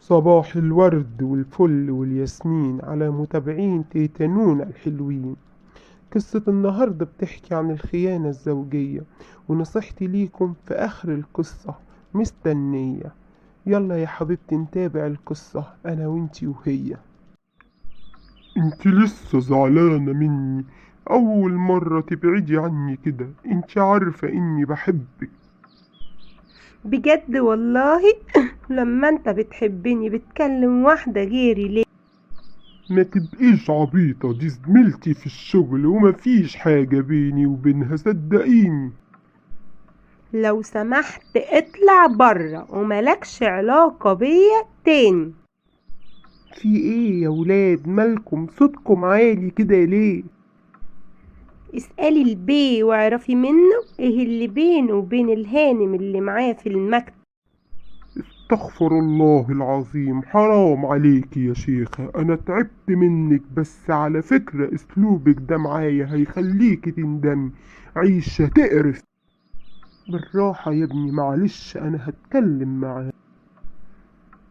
صباح الورد والفل والياسمين على متابعين تيتانونا الحلوين. قصة النهاردة بتحكي عن الخيانة الزوجية، ونصيحتي ليكم في آخر القصة مستنية. يلا يا حبيبتي نتابع القصة أنا وإنتي وهي. انت لسه زعلانة مني؟ أول مرة تبعدي عني كده، انت عارفة إني بحبك. بجد والله. لما انت بتحبني بتكلم واحدة غيري ليه؟ ما تبقيش عبيطة، دي زميلتي في الشغل ومفيش حاجة بيني وبينها صدقيني. لو سمحت اطلع برا وملكش علاقة بيا تاني. في ايه يا ولاد؟ مالكم صوتكم عالي كده ليه؟ اسألي البي واعرفي منه ايه اللي بينه وبين الهانم اللي معاه في المكتب. استغفر الله العظيم، حرام عليكي يا شيخة، انا تعبت منك، بس على فكرة اسلوبك ده معايا هيخليكي تندمي. عيشة تقرف. بالراحة يا ابني، معلش انا هتكلم معاه.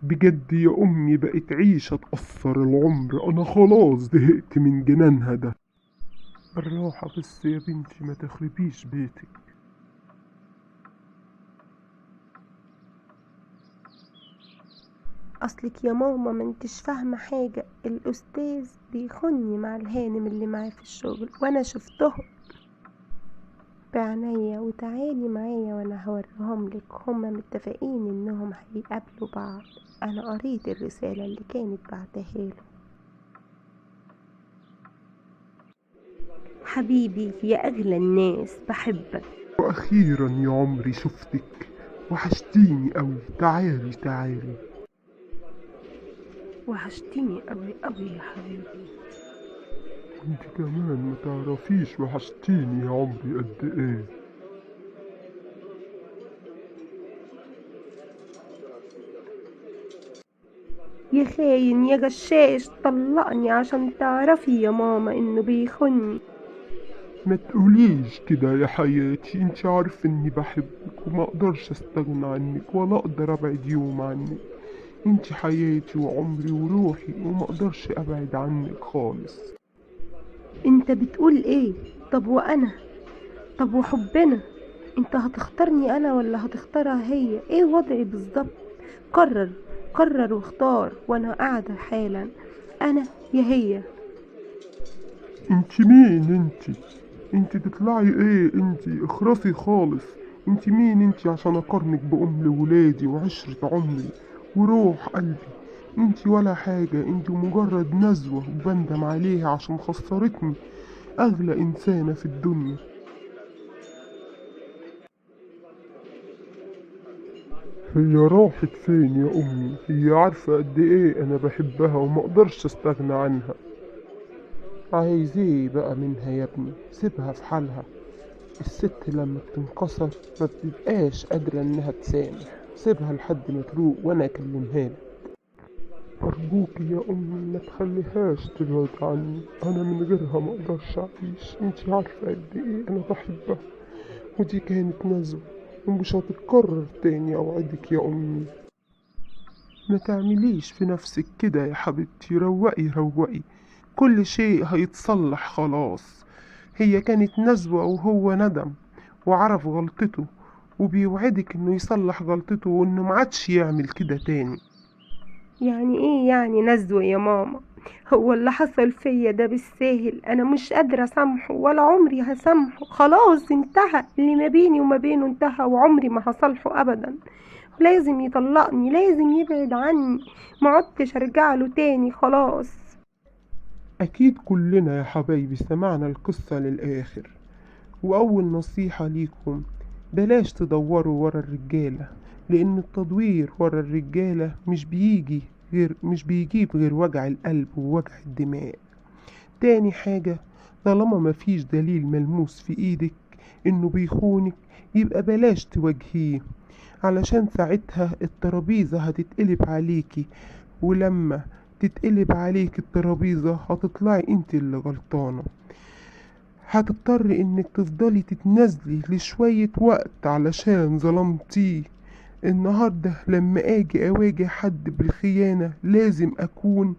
بجد يا امي بقت عيشة تأثر العمر، انا خلاص زهقت من جنانها ده. بالراحة بس يا بنتي، ما تخربيش بيتك. اصلك يا ماما ما انتش فاهمة حاجة، الاستاذ بيخوني مع الهانم اللي معاه في الشغل وانا شفتهم بعينيا، وتعالي معايا وانا هوريهم لك. هما متفقين انهم هيقابلوا بعض. انا قريت الرسالة اللي كانت بعتها له. حبيبي يا اغلى الناس، بحبك. وأخيرا يا عمري شفتك، وحشتيني أوي، تعالي تعالي. وحشتيني قوي قوي يا حبيبي. انت كمان ما تعرفيش وحشتيني يا عمري قد ايه. يا خاين يا غشاش، طلقني عشان تعرفي يا ماما انه بيخوني. ما تقوليش كده يا حياتي، انت عارفة اني بحبك وما اقدرش استغنى عنك ولا اقدر ابعد يوم عنك. انت حياتي وعمري وروحي، وما اقدرش ابعد عنك خالص. انت بتقول ايه؟ طب وانا؟ طب وحبنا؟ انت هتختارني انا ولا هتختارها هي؟ ايه وضعي بالظبط؟ قرر، قرر واختار، وانا قاعدة حالا. انا يا هي. انت مين انت؟ انت تطلعي ايه؟ انت اخرسي خالص. انت مين انت عشان اقارنك بام لولادي وعشرة عمري وروح قلبي؟ انت ولا حاجة، انت مجرد نزوة وبندم عليها عشان خسرتني اغلى انسانة في الدنيا. هي راحت فين يا امي؟ هي عارفة قد ايه انا بحبها وما اقدرش استغنى عنها. عايز ايه بقى منها يا ابني؟ سيبها في حالها. الست لما بتنكسر ما بتبقاش قادرة انها تسامح. سيبها لحد ما تروق وانا اكلمها لك. ارجوك يا امي ما تخليهاش تبعد عني، انا من غيرها ما اقدرش اعيش. انتي عارفة قد ايه انا بحبها، ودي كانت نزوة ومش هتتكرر تاني، اوعدك يا امي. ما تعمليش في نفسك كده يا حبيبتي، روقي روقي، كل شيء هيتصلح خلاص. هي كانت نزوة وهو ندم وعرف غلطته، وبيوعدك انه يصلح غلطته وانه معادش يعمل كده تاني. يعني ايه يعني نزوة يا ماما؟ هو اللي حصل فيا ده بالساهل؟ انا مش قادرة اسامحه ولا عمري هسامحه. خلاص انتهى اللي ما بيني وما بينه، انتهى وعمري ما هصالحه ابدا. لازم يطلقني، لازم يبعد عني، ما عدتش ارجع له تاني خلاص. اكيد كلنا يا حبايبي سمعنا القصة للاخر، واول نصيحة ليكم: بلاش تدوروا ورا الرجالة، لان التدوير ورا الرجالة مش بيجيب غير وجع القلب ووجع الدماغ. تاني حاجة: طالما مفيش دليل ملموس في ايدك انه بيخونك، يبقى بلاش تواجهيه، علشان ساعتها الترابيزة هتتقلب عليكي، ولما تتقلب عليك الترابيزة هتطلعي انت اللي غلطانة. هتضطري انك تفضلي تتنازلي لشوية وقت علشان ظلمتيه، النهاردة لما اجي اواجه حد بالخيانة لازم اكون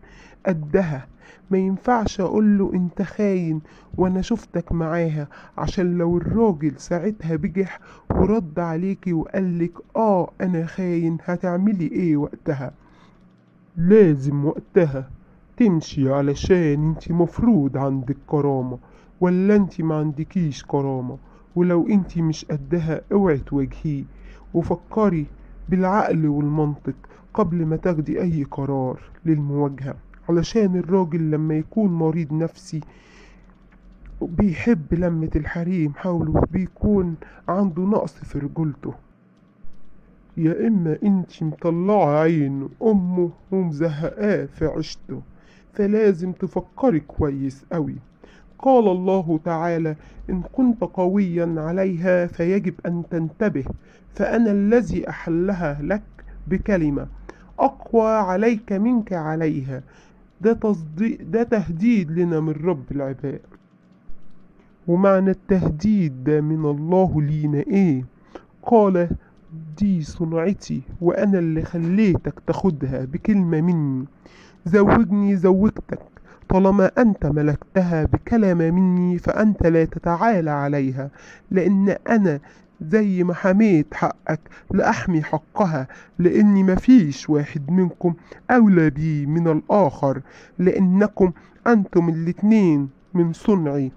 قدها. ما ينفعش اقوله انت خاين وانا شفتك معاها، عشان لو الراجل ساعتها بجح ورد عليكي وقالك انا خاين هتعملي ايه وقتها؟ لازم وقتها تمشي، علشان انتي مفروض عندك كرامة، ولا انتي ما عندكيش كرامة؟ ولو انتي مش قدها اوعي تواجهيه، وفكري بالعقل والمنطق قبل ما تاخدي اي قرار للمواجهة، علشان الراجل لما يكون مريض نفسي بيحب لمة الحريم حوله بيكون عنده نقص في رجولته. يا اما انتي مطلعة عين امه ومزهقاه في عيشته، فلازم تفكري كويس قوي. قال الله تعالى: إن كنت قويا عليها فيجب أن تنتبه، فأنا الذي أحلها لك بكلمة أقوى عليك منك عليها. ده تهديد لنا من رب العباد. ومعنى التهديد ده من الله لينا إيه؟ قال: دي صنعتي وأنا اللي خليتك تاخدها بكلمة مني. زوجني زوجتك، طالما أنت ملكتها بكلمة مني فأنت لا تتعالى عليها، لأن أنا زي ما حميت حقك لأحمي حقها، لأني مفيش واحد منكم أولى بي من الآخر، لأنكم أنتم الاتنين من صنعي.